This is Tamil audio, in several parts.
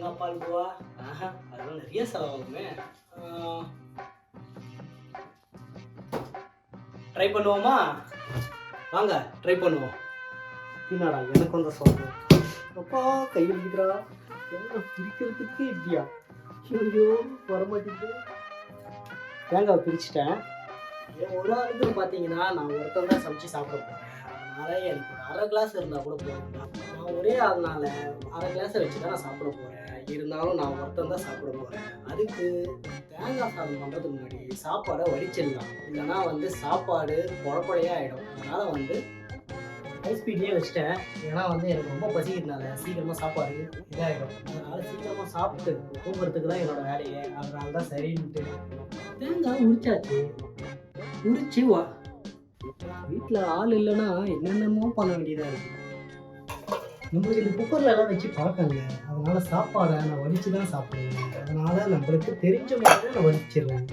தேங்காய் பால் பூவா? அதெல்லாம் நிறைய செலவாகுமே. ட்ரை பண்ணுவோமா? வாங்க ட்ரை பண்ணுவோம். என்னடா எனக்கு வந்த சொல்றேன். அப்பா கை வலிக்குதுடா. என்ன பிரிக்கிறதுக்கு இப்படியா? ஐயோ வரமாட்டேங்குது. தேங்காய் பிரிச்சுட்டேன். ஒரு ஆளுக்கு பார்த்தீங்கன்னா நான் ஒருத்தன் தான் சமைச்சு சாப்பிட போகிறேன். அதனால எனக்கு ஒரு அரை கிளாஸ் இருந்தால் கூட போதும். நான் ஒரே ஆள்னால அரை கிளாஸை வச்சு தான் நான் சாப்பிட போகிறேன். இருந்தாலும் நான் ஒருத்தன் தான் சாப்பிட போகிறேன். அதுக்கு தேங்காய் சாதம் பண்ணுறதுக்கு முன்னாடி சாப்பாடை வடிச்சிடலாம். இல்லைனா சாப்பாடு குழப்படையாக ஆகிடும். அதனால் ஹை ஸ்பீட்லேயே வச்சுட்டேன். ஏன்னா எனக்கு ரொம்ப பசிக்கிறதுனால சீக்கிரமாக சாப்பாடு இதாகிடும். அதனால் சீக்கிரமாக சாப்பிட்டு தூங்குறதுக்கு தான் என்னோடய வேலையை. அதனால தான் சரின்ட்டு தேங்காய் உரிச்சாச்சு. உரிச்சு வீட்டில் ஆள் இல்லைன்னா என்னென்னமோ பண்ண வேண்டியதாக இருக்குது. நம்மளுக்கு இந்த குக்கரில் எல்லாம் வச்சு பழக்கங்க. அதனால் சாப்பாடை நான் வடித்து தான் சாப்பிடுவேன். அதனால் நம்மளுக்கு தெரிஞ்ச மாதிரி நான் வடிச்சிடுறேன்.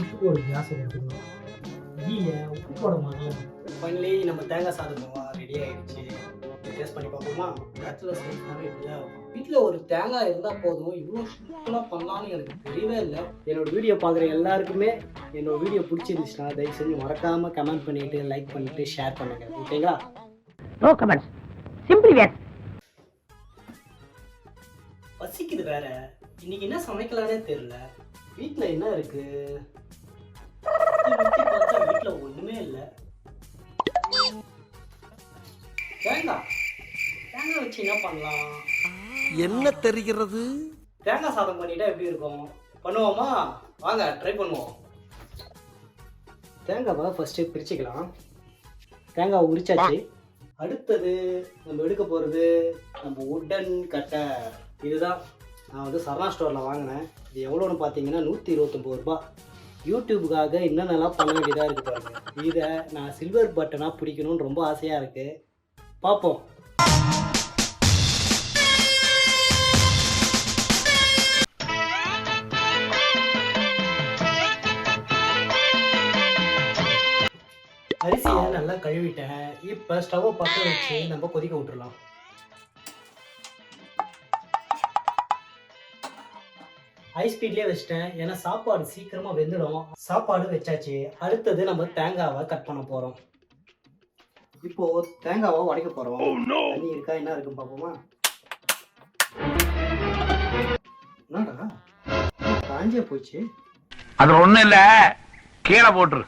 உப்பு ஒரு கேஸ் எடுத்துக்கணும். உப்பு போட மாட்டோம். ஃபைனலி நம்ம தேங்காய் சாதம் ரெடி ஆகிடுச்சு. டேஸ்ட் பண்ணி பார்ப்போமா? பேச்சுலர்ஸ் லைஃப்னாவே இப்படிதான். வீட்டில் ஒரு தேங்காய் இருந்தால் போதும். இவ்வளோ சிம்பிளாக பண்ணலான்னு எனக்கு தெரியவே இல்லை. என்னோடய வீடியோ பார்க்குற எல்லாருக்குமே என்னோட வீடியோ பிடிச்சிருந்துச்சுன்னா தயவு செஞ்சு மறக்காமல் கமெண்ட் பண்ணிவிட்டு லைக் பண்ணிவிட்டு ஷேர் பண்ணுங்கள். ஓகேங்களா? நோ கமெண்ட்ஸ், சிம்பிளி வேர். பசிக்குது வேற. இன்னைக்கு என்ன சமைக்கலானே தெரியல. வீட்டில் என்ன இருக்கு? வீட்டில் ஒன்றுமே இல்லை. தேங்காய் வச்சு என்ன பண்ணலாம்? என்ன தெரிகிறது? தேங்காய் சாதம் பண்ணிட்டா எப்படி இருக்கும்? பண்ணுவோமா? வாங்க ட்ரை பண்ணுவோம். தேங்காவை ஃபர்ஸ்ட் பிரிச்சுக்கலாம். தேங்காய் உரிச்சாச்சு. அடுத்தது நம்ம எடுக்க போகிறது நம்ம உட்டன் கட்டை. இதுதான் நான் சரணா ஸ்டோரில் வாங்கினேன். இது எவ்வளோன்னு பார்த்தீங்கன்னா 129 ரூபாய். யூடியூபுக்காக என்னென்னலாம் பண்ண வேண்டியதாக இருக்குது பாருங்கள். இதை நான் சில்வர் பட்டனாக பிடிக்கணும்னு ரொம்ப ஆசையாக இருக்குது. பார்ப்போம். அரிசியை நல்லா கழுவிட்டேன். இப்போ ஸ்டவ்வை பற்ற வச்சு நம்ம கொதிக்க விட்டுறலாம். ஹை ஸ்பீட்லேயே வச்சுட்டேன். ஏன்னா சாப்பாடு சீக்கிரமாக வெந்துடும். சாப்பாடு வச்சாச்சு. அடுத்தது நம்ம தேங்காவை கட் பண்ண போகிறோம். இப்போ தேங்காவை உடைக்க போகிறோம். தண்ணி இருக்கா என்ன இருக்குன்னு பார்ப்போமா? என்னடா காஞ்சே போச்சு. அது ஒன்றும் இல்லை, கீழே போட்டுரு.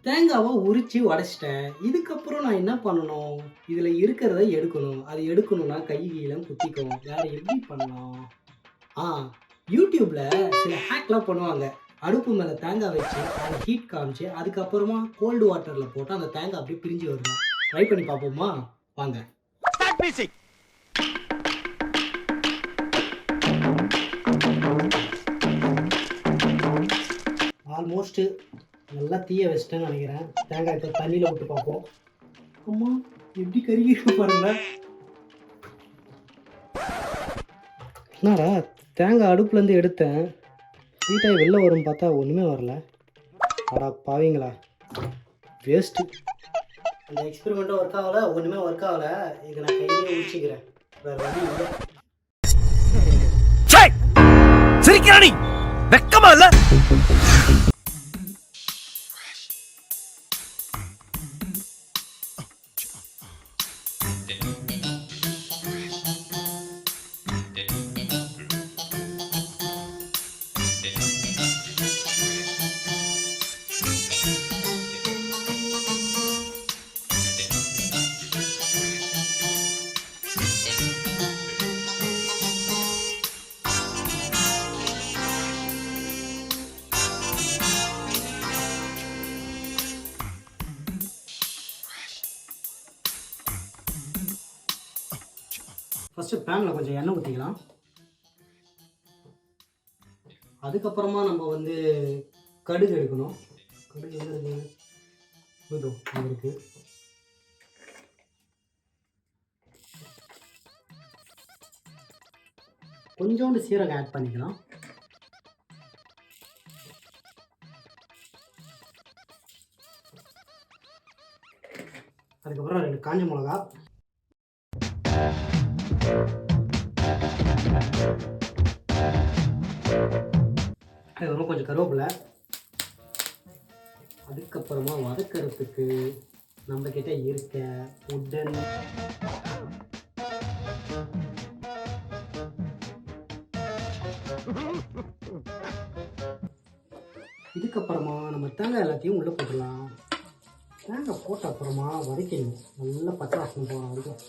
தேங்காவை உரிச்சு உடைச்சிட்டேன். இதுக்கப்புறம் நான் என்ன பண்ணணும்? இதில் இருக்கிறத எடுக்கணும். அது எடுக்கணும்னா கையில குத்திக்கும். வேற எப்படி பண்ணலாம்? யூடியூப்பில் சில ஹேக்லாம் பண்ணுவாங்க. அடுப்பு மேலே தேங்காய் வச்சு அதை ஹீட் காமிச்சு அதுக்கப்புறமா கோல்டு வாட்டரில் போட்டு அந்த தேங்காய் அப்படியே பிரிஞ்சு வருது. ட்ரை பண்ணி பார்ப்போமா? வாங்க. ஆல்மோஸ்ட் நல்லா தீய வச்சிட்டேன்னு நினைக்கிறேன். தேங்காய் இப்போ தண்ணியில் விட்டு பார்ப்போம். அம்மா எப்படி கருகி பாருங்க. என்னடா தேங்காய் அடுப்புலேருந்து எடுத்தேன். ஹீட்டாகி வெளில வரும் பார்த்தா ஒன்றுமே வரல. அடா பாவீங்களா, வேஸ்ட்டு. அந்த எக்ஸ்பெரிமெண்ட்டும் ஒர்க் ஆகலை, ஒன்றுமே ஒர்க் ஆகலை. இதை நான் கையிலே முடிச்சுக்கிறேன். வேறு வழி இல்லை. சிரிக்கிறானி வெக்கமா இல்லை? ஃபஸ்ட்டு பேனில் கொஞ்சம் எண்ணெய் ஊற்றிக்கலாம். அதுக்கப்புறமா நம்ம கடுகு எடுக்கணும். கடுகு இருக்கு. கொஞ்சோண்டு சீரகம் ஆட் பண்ணிக்கலாம். அதுக்கப்புறம் 2 காஞ்ச மிளகா, அதுக்கப்புறம் கொஞ்சம் கருவேப்பிலை. அதுக்கப்புறமா வதக்கிறதுக்கு நம்மக்கிட்ட இருக்க உடன் இதுக்கப்புறமா நம்ம தேங்காய் எல்லாத்தையும் உள்ளே போட்டுடலாம். தேங்காய் போட்ட அப்புறமா வதக்கணும், நல்லா பச்சை வாசனை போகிற வரைக்கும்.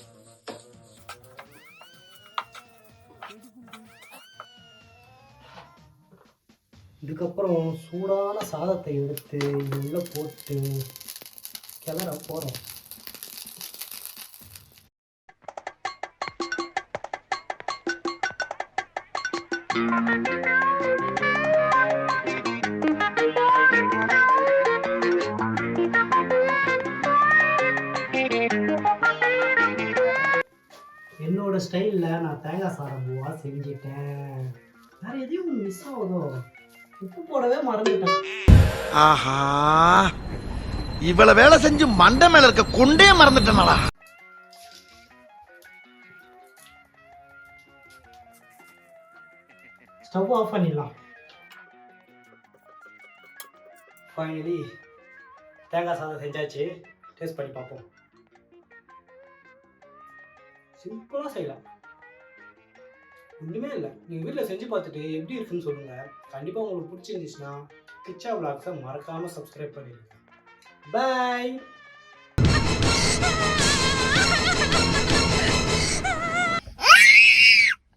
இதுக்கப்புறம் சூடான சாதத்தை எடுத்து இது உள்ளே போட்டு கிளற போகிறோம். என்னோட ஸ்டைலில் நான் தேங்காய் சாதம் பூவா செஞ்சிட்டேன். வேற எதையும் மிஸ் ஆகுதோ? உப்பு போடவே மறந்துட்டேன். ஆஹா, இவ்வளவு வேலை செஞ்சு மண்டை மேல இருக்க கொண்டே மறந்துட்டேனடா. ஸ்டவ் ஆஃப் பண்ணிடலாம். ஃபைனலி தேங்காய் சாதம் செஞ்சாச்சு. டேஸ்ட் பண்ணி பார்ப்போம். சிம்பிளாக செய்யலாம், ஒன்றுமே இல்லை. நீங்கள் வீட்டில் செஞ்சு பார்த்துட்டு எப்படி இருக்குன்னு சொல்லுங்கள். கண்டிப்பாக உங்களுக்கு பிடிச்சிருந்துச்சுன்னா கிச்சா விளாக்ஸை மறக்காமல் சப்ஸ்கிரைப் பண்ணிடுங்க. பாய்.